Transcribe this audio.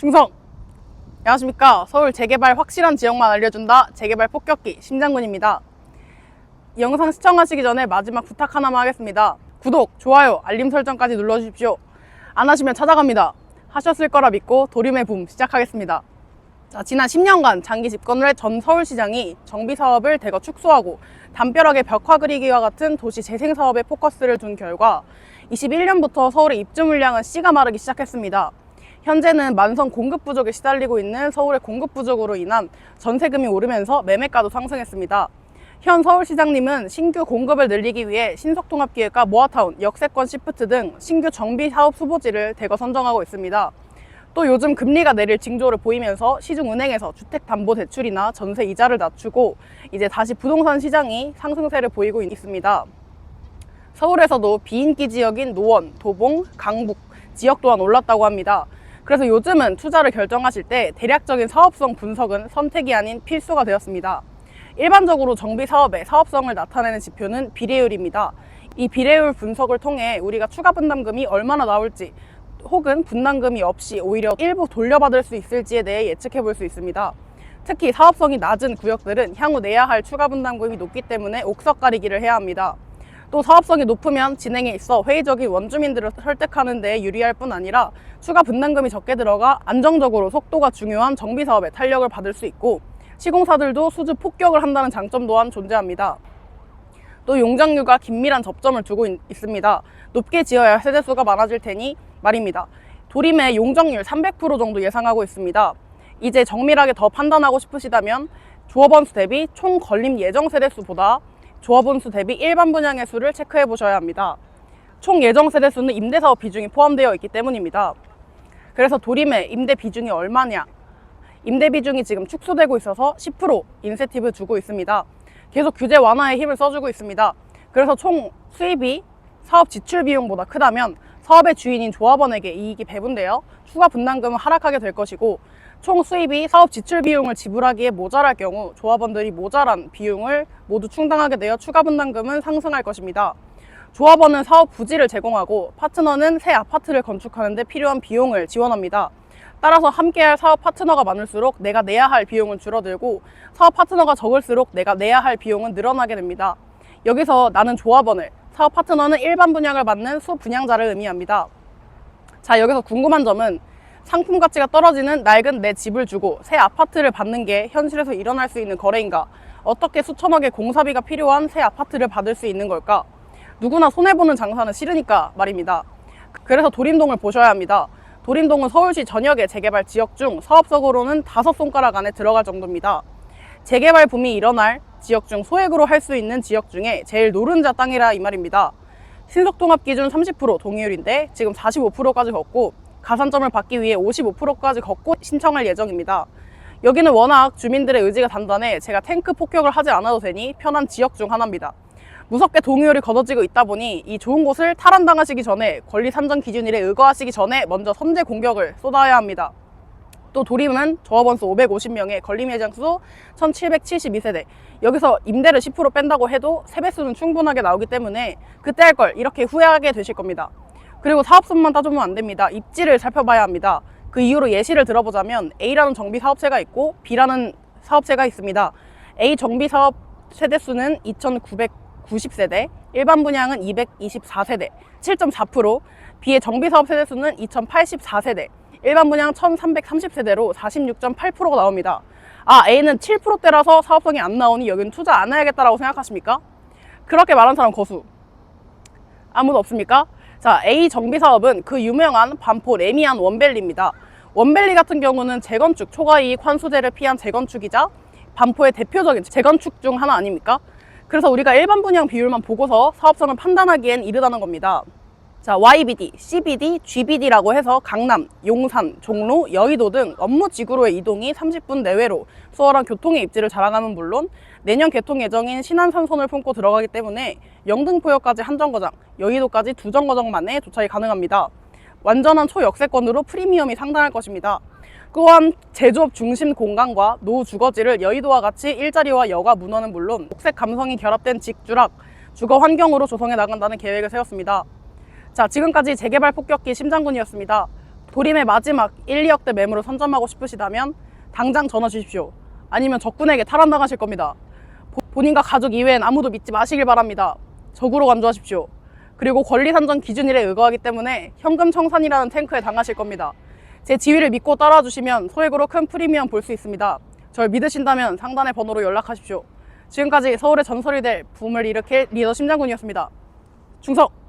충성! 안녕하십니까. 서울 재개발 확실한 지역만 알려준다. 재개발 폭격기 심장군입니다. 이 영상 시청하시기 전에 마지막 부탁 하나만 하겠습니다. 구독, 좋아요, 알림 설정까지 눌러주십시오. 안 하시면 찾아갑니다. 하셨을 거라 믿고 도림의 붐 시작하겠습니다. 자, 지난 10년간 장기 집권을 해 전 서울시장이 정비사업을 대거 축소하고 담벼락에 벽화 그리기와 같은 도시 재생사업에 포커스를 둔 결과 21년부터 서울의 입주 물량은 씨가 마르기 시작했습니다. 현재는 만성 공급 부족에 시달리고 있는 서울의 공급 부족으로 인한 전세금이 오르면서 매매가도 상승했습니다. 현 서울시장님은 신규 공급을 늘리기 위해 신속통합기획과 모아타운, 역세권 시프트 등 신규 정비사업 후보지를 대거 선정하고 있습니다. 또 요즘 금리가 내릴 징조를 보이면서 시중은행에서 주택담보대출이나 전세 이자를 낮추고 이제 다시 부동산 시장이 상승세를 보이고 있습니다. 서울에서도 비인기 지역인 노원, 도봉, 강북 지역 또한 올랐다고 합니다. 그래서 요즘은 투자를 결정하실 때 대략적인 사업성 분석은 선택이 아닌 필수가 되었습니다. 일반적으로 정비사업의 사업성을 나타내는 지표는 비례율입니다. 이 비례율 분석을 통해 우리가 추가 분담금이 얼마나 나올지 혹은 분담금이 없이 오히려 일부 돌려받을 수 있을지에 대해 예측해 볼 수 있습니다. 특히 사업성이 낮은 구역들은 향후 내야 할 추가 분담금이 높기 때문에 옥석 가리기를 해야 합니다. 또 사업성이 높으면 진행에 있어 회의적인 원주민들을 설득하는 데 유리할 뿐 아니라 추가 분담금이 적게 들어가 안정적으로 속도가 중요한 정비사업에 탄력을 받을 수 있고 시공사들도 수주 폭격을 한다는 장점 또한 존재합니다. 또 용적률과 긴밀한 접점을 두고 있습니다. 높게 지어야 세대수가 많아질 테니 말입니다. 도림의 용적률 300% 정도 예상하고 있습니다. 이제 정밀하게 더 판단하고 싶으시다면 조합원 수 대비 총 건립 예정 세대수보다 조합원 수 대비 일반 분양의 수를 체크해 보셔야 합니다. 총 예정 세대수는 임대사업 비중이 포함되어 있기 때문입니다. 그래서 도림의 임대 비중이 얼마냐? 임대 비중이 지금 축소되고 있어서 10% 인센티브 주고 있습니다. 계속 규제 완화에 힘을 써주고 있습니다. 그래서 총 수입이 사업 지출 비용보다 크다면 사업의 주인인 조합원에게 이익이 배분되어 추가 분담금은 하락하게 될 것이고 총 수입이 사업 지출 비용을 지불하기에 모자랄 경우 조합원들이 모자란 비용을 모두 충당하게 되어 추가 분담금은 상승할 것입니다. 조합원은 사업 부지를 제공하고 파트너는 새 아파트를 건축하는 데 필요한 비용을 지원합니다. 따라서 함께할 사업 파트너가 많을수록 내가 내야 할 비용은 줄어들고 사업 파트너가 적을수록 내가 내야 할 비용은 늘어나게 됩니다. 여기서 나는 조합원을, 사업 파트너는 일반 분양을 받는 수분양자를 의미합니다. 자, 여기서 궁금한 점은 상품 가치가 떨어지는 낡은 내 집을 주고 새 아파트를 받는 게 현실에서 일어날 수 있는 거래인가? 어떻게 수천억의 공사비가 필요한 새 아파트를 받을 수 있는 걸까? 누구나 손해보는 장사는 싫으니까 말입니다. 그래서 도림동을 보셔야 합니다. 도림동은 서울시 전역의 재개발 지역 중 사업적으로는 5손가락 안에 들어갈 정도입니다. 재개발 붐이 일어날 지역 중 소액으로 할 수 있는 지역 중에 제일 노른자 땅이라 이 말입니다. 신속통합 기준 30% 동의율인데 지금 45%까지 걷고 가산점을 받기 위해 55%까지 걷고 신청할 예정입니다. 여기는 워낙 주민들의 의지가 단단해 제가 탱크 폭격을 하지 않아도 되니 편한 지역 중 하나입니다. 무섭게 동의율이 걷어지고 있다 보니 이 좋은 곳을 탈환당하시기 전에 권리 산정 기준일에 의거하시기 전에 먼저 선제 공격을 쏟아야 합니다. 또 도림은 조합원 수 550명에 건립 예정 수 1772세대. 여기서 임대를 10% 뺀다고 해도 세배수는 충분하게 나오기 때문에 그때 할 걸 이렇게 후회하게 되실 겁니다. 그리고 사업성만 따져보면 안 됩니다. 입지를 살펴봐야 합니다. 그 이유로 예시를 들어보자면 A라는 정비사업체가 있고 B라는 사업체가 있습니다. A 정비사업 세대수는 2990세대, 일반 분양은 224세대, 7.4%, B의 정비사업 세대수는 2084세대, 일반 분양 1330세대로 46.8%가 나옵니다. 아, A는 7%대라서 사업성이 안 나오니 여기는 투자 안 해야겠다라고 생각하십니까? 그렇게 말한 사람 거수. 아무도 없습니까? 자, A 정비사업은 그 유명한 반포 레미안 원밸리입니다. 원밸리 같은 경우는 재건축 초과이익 환수제를 피한 재건축이자 반포의 대표적인 재건축 중 하나 아닙니까? 그래서 우리가 일반 분양 비율만 보고서 사업성을 판단하기엔 이르다는 겁니다. 자, YBD, CBD, GBD라고 해서 강남, 용산, 종로, 여의도 등 업무 지구로의 이동이 30분 내외로 수월한 교통의 입지를 자랑하면 물론 내년 개통 예정인 신안산선을 품고 들어가기 때문에 영등포역까지 한 정거장, 여의도까지 2정거장 만에 도착이 가능합니다. 완전한 초역세권으로 프리미엄이 상당할 것입니다. 또한 제조업 중심 공간과 노후 주거지를 여의도와 같이 일자리와 여가 문화는 물론 녹색 감성이 결합된 직주락, 주거 환경으로 조성해 나간다는 계획을 세웠습니다. 자, 지금까지 재개발 폭격기 심장군이었습니다. 도림의 마지막 1, 2억대 매물을 선점하고 싶으시다면 당장 전화 주십시오. 아니면 적군에게 탈환당하실 겁니다. 본인과 가족 이외엔 아무도 믿지 마시길 바랍니다. 적으로 간주하십시오. 그리고 권리 산정 기준일에 의거하기 때문에 현금 청산이라는 탱크에 당하실 겁니다. 제 지휘를 믿고 따라와 주시면 소액으로 큰 프리미엄 볼 수 있습니다. 절 믿으신다면 상단의 번호로 연락하십시오. 지금까지 서울의 전설이 될 붐을 일으킬 리더 심장군이었습니다. 충성!